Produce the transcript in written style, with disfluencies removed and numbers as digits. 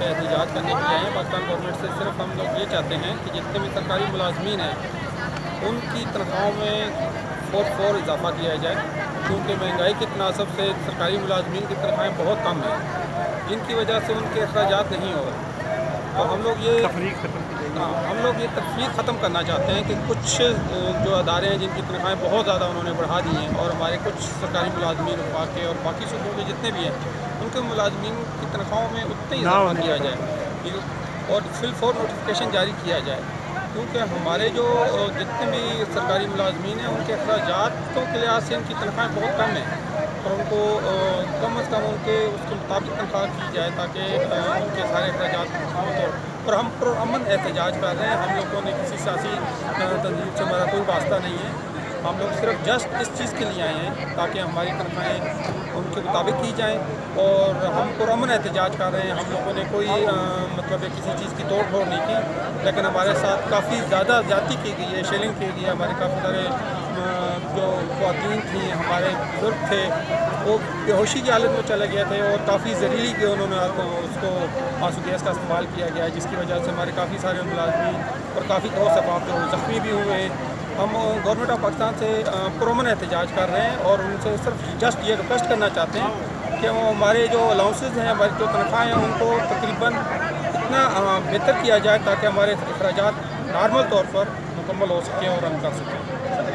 पे एहतजाज करने के लिए आए हैं। पाकिस्तान गवर्नमेंट से सिर्फ हम लोग ये चाहते हैं कि जितने भी सरकारी मुलाजमीन हैं उनकी तनख्वाहों में फ़ौर इजाफ़ा किया जाए, क्योंकि महंगाई के तनासब से सरकारी मुलाजमीन की तनख्वाहें बहुत कम हैं, जिनकी वजह से उनके अखराजात नहीं हो रहे। तो हम लोग ये तफरीक ख़त्म करना चाहते हैं कि कुछ जो अदारे हैं जिनकी तनख्वाहें बहुत ज़्यादा उन्होंने बढ़ा दी हैं, और हमारे कुछ सरकारी मुलाजमीन वफाक के और बाकी सूबों के जितने भी हैं उनके मुलाजमीन की तनख्वाहों में उतना ही इजाफा किया जाए और फिलफौर नोटिफिकेशन जारी किया जाए, क्योंकि हमारे जो जितने भी सरकारी मुलाजमीन हैं उनके अखराजातों के लिहाज से इनकी तनख्वाहें बहुत कम हैं, और उनको कम अज़ कम उनके उसके मुताबिक तनख्वाह की जाए ताकि उनके सारे अखराजात और हम पुरअमन एहतजाज कर रहे हैं। हम लोगों ने किसी सियासी तंजीम से हमारा कोई वास्ता नहीं है। हम लोग सिर्फ जस्ट इस चीज़ के लिए आए हैं ताकि हमारी तनख्वाहें उनके मुताबिक की जाएँ, और हम पुरअमन एहतजाज कर रहे हैं। हम लोगों ने कोई मतलब किसी चीज़ की तोड़ फोड़ नहीं की, लेकिन हमारे साथ काफ़ी ज़्यादा ज़्यादती की गई है, शेलिंग की गई है। हमारे काफ़ी सारे जो ख़वातीन थी, हमारे बुज़ुर्ग थे, वो बेहोशी की हालत में चले गए थे और काफ़ी ज़हरीली के उन्होंने उसको आंसू गैस का इस्तेमाल किया गया है, जिसकी वजह से हमारे काफ़ी सारे मुलाजमीन और काफ़ी दौर से तो ज़ख्मी भी हुए हैं। हम गवर्नमेंट ऑफ पाकिस्तान से पुरअमन एहतजाज कर रहे हैं और उनसे सिर्फ जस्ट ये रिक्वेस्ट करना चाहते हैं कि वो हमारे जो अलाउंसेस हैं, हमारी जो तनख्वाहें हैं, उनको तकरीबन इतना बेहतर किया जाए ताकि हमारे अखराजात नॉर्मल तौर पर मुकम्मल हो सकें और हम कर सकें।